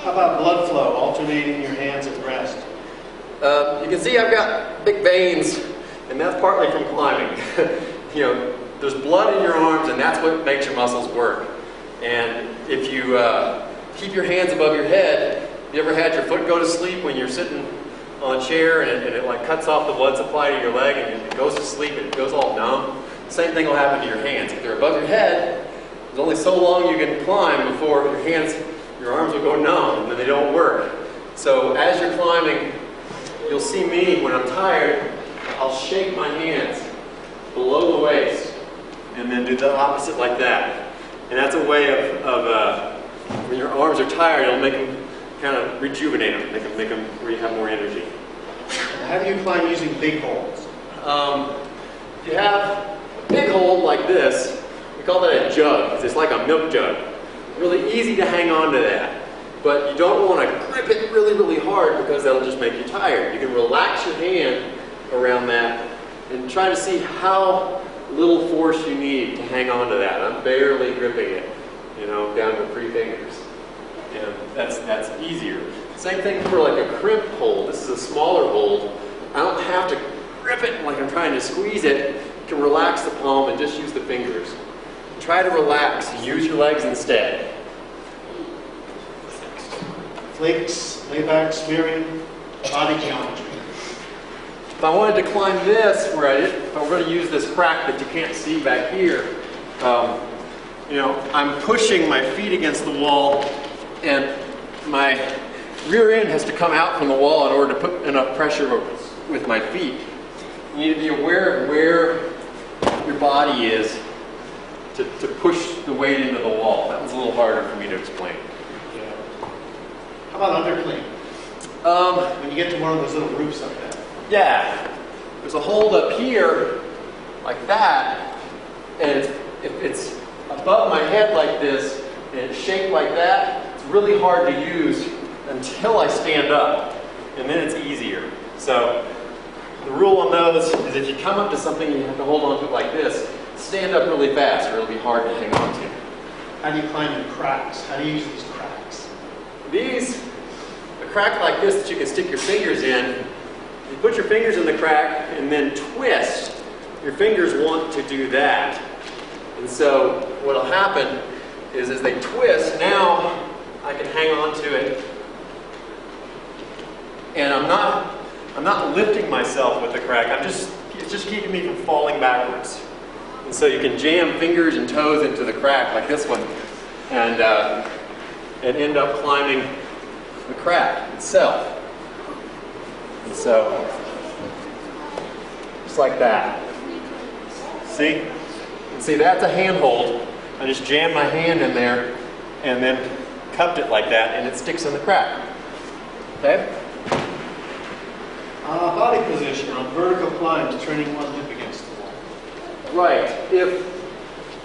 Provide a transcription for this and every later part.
How about blood flow, alternating your hands at rest? You can see I've got big veins, and that's partly from climbing. You know, there's blood in your arms, and that's what makes your muscles work. And if you keep your hands above your head, you ever had your foot go to sleep when you're sitting on a chair and it like cuts off the blood supply to your leg and it goes to sleep and it goes all numb? Same thing will happen to your hands. If they're above your head, there's only so long you can climb before your arms will go numb and then they don't work. So as you're climbing, you'll see me when I'm tired, I'll shake my hands below the waist and then do the opposite like that. And that's a way of when your arms are tired, it'll make them kind of rejuvenate them, make them where you have more energy. How do you climb using big holds? If you have a big hold like this, we call that a jug. It's like a milk jug. Really easy to hang on to that. But you don't want to grip it really, really hard because that'll just make you tired. You can relax your hand around that and try to see how little force you need to hang on to that. I'm barely gripping it, you know, down to 3 fingers. And that's easier. Same thing for like a crimp hold. This is a smaller hold. I don't have to grip it like I'm trying to squeeze it. You can relax the palm and just use the fingers. Try to relax and use your legs instead. Flakes, layback, smearing, body geometry. If I wanted to climb this, if I were going to use this crack that you can't see back here, you know, I'm pushing my feet against the wall and my rear end has to come out from the wall in order to put enough pressure with my feet. You need to be aware of where your body is to push the weight into the wall. That was a little harder for me to explain. Yeah. How about undercling? When you get to one of those little roofs up there. Yeah. There's a hold up here like that, and if it's above my head like this and it's shaped like that, it's really hard to use until I stand up, and then it's easier. So the rule on those is if you come up to something you have to hold on to it like this, stand up really fast or it'll be hard to hang on to. How do you climb in cracks? How do you use these cracks? A crack like this that you can stick your fingers in, you put your fingers in the crack and then twist. Your fingers want to do that. And so what'll happen is as they twist, now I can hang on to it. And I'm not lifting myself with the crack. It's just keeping me from falling backwards. And so you can jam fingers and toes into the crack like this one and end up climbing the crack itself. And so, just like that. See? And see, that's a handhold. I just jammed my hand in there and then cupped it like that and it sticks in the crack. Okay? Body position on vertical climbs, turning one hip against the wall. Right. If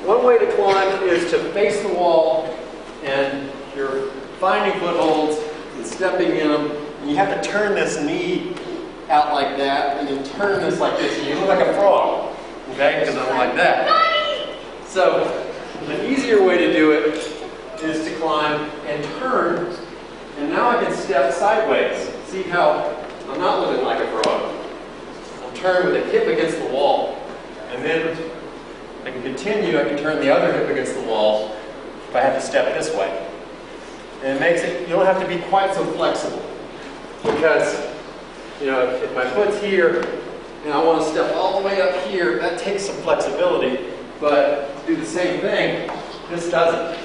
one way to climb is to face the wall and you're finding footholds and stepping in them, and you have to turn this knee out like that, and you turn this like this, and you look like a frog, okay? Because I'm like that. So an easier way to do it is to climb and turn, and now I can step sideways. See how I'm not looking like a frog. I'll turn with a hip against the wall. And then I can continue, I can turn the other hip against the wall if I have to step this way. And it makes it, you don't have to be quite so flexible. Because, you know, if my foot's here and I want to step all the way up here, that takes some flexibility. But to do the same thing, this doesn't.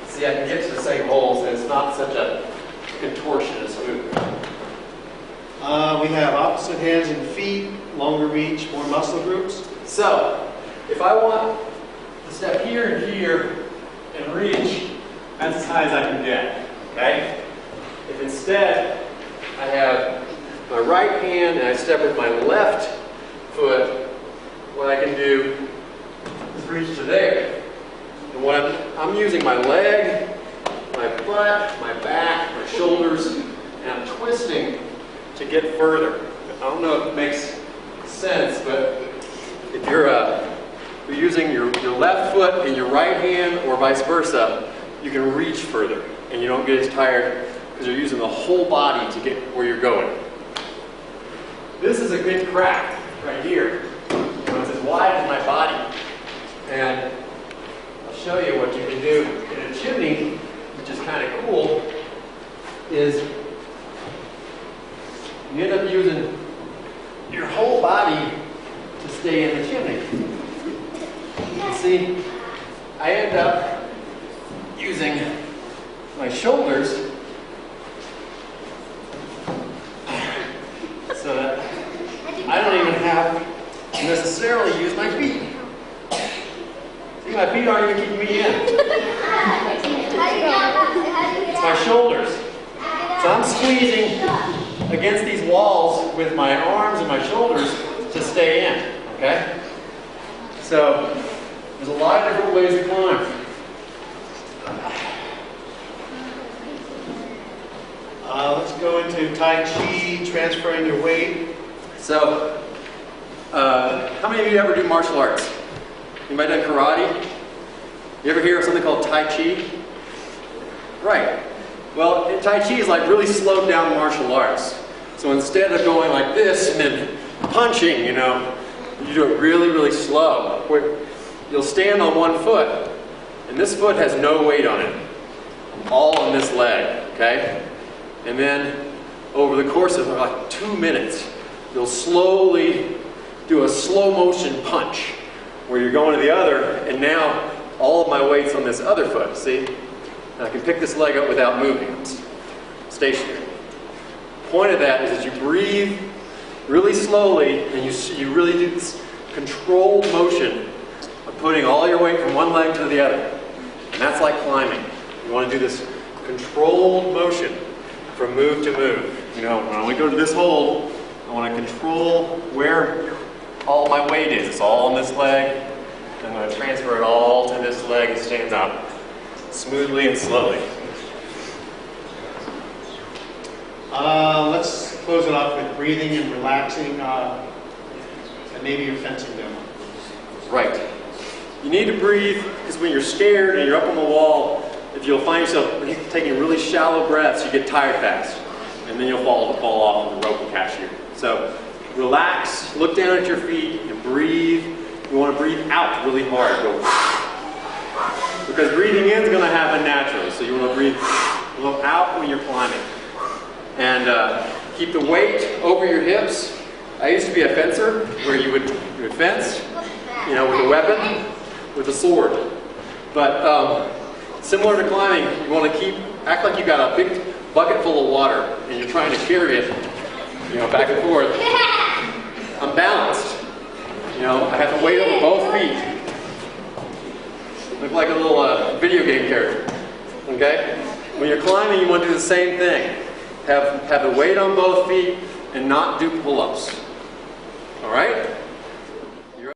See, I can get to the same holes and it's not such a contortionist movement. We have opposite hands and feet, longer reach, more muscle groups. So, if I want to step here and here and reach, that's as high as I can get, okay? If instead I have my right hand and I step with my left foot, what I can do is reach to there. And what I'm using my leg, my butt, my back, my shoulders, and I'm twisting to get further. I don't know if it makes sense, but if you're using your left foot in your right hand or vice versa, you can reach further. and you don't get as tired because you're using the whole body to get where you're going. This is a good crack right here. It's as wide as my body. And I'll show you what you can do in a chimney, which is kind of cool, is you end up using your whole body to stay in the chimney. You see, I end up using my shoulders so that I don't even have to necessarily use my feet. See, my feet aren't even keeping me in. It's my shoulders. So I'm squeezing against these walls with my arms and my shoulders to stay in, okay? So there's a lot of different ways to climb. Let's go into Tai Chi, transferring your weight. So, how many of you ever do martial arts? Anybody done karate? You ever hear of something called Tai Chi? Right. Well, Tai Chi is like really slowed down martial arts. So instead of going like this and then punching, you know, you do it really, really slow. Where you'll stand on one foot, and this foot has no weight on it. All on this leg, okay? And then over the course of like 2 minutes, you'll slowly do a slow motion punch where you're going to the other, and now all of my weight's on this other foot, see? And I can pick this leg up without moving. It's stationary. The point of that is that you breathe really slowly, and you really do this controlled motion of putting all your weight from one leg to the other. And that's like climbing. You want to do this controlled motion from move to move. You know, when we go to this hold, I want to control where all my weight is. It's all on this leg. I'm going to transfer it all to this leg and stand up smoothly and slowly. Let's close it off with breathing and relaxing, and maybe your fencing demo. Right. You need to breathe because when you're scared and you're up on the wall, if you'll find yourself taking really shallow breaths, you get tired fast. And then you'll fall off and the rope will catch you. So relax, look down at your feet and breathe. You want to breathe out really hard. Go. Because breathing in is going to happen naturally. So you want to breathe a little out when you're climbing. And keep the weight over your hips. I used to be a fencer where you would fence, you know, with a weapon, with a sword. But similar to climbing, you want to act like you've got a big bucket full of water and you're trying to carry it, you know, back and forth. I'm balanced. You know, I have the weight over both feet. Look like a little video game character. Okay? When you're climbing, you want to do the same thing. Have the weight on both feet and not do pull-ups. All right?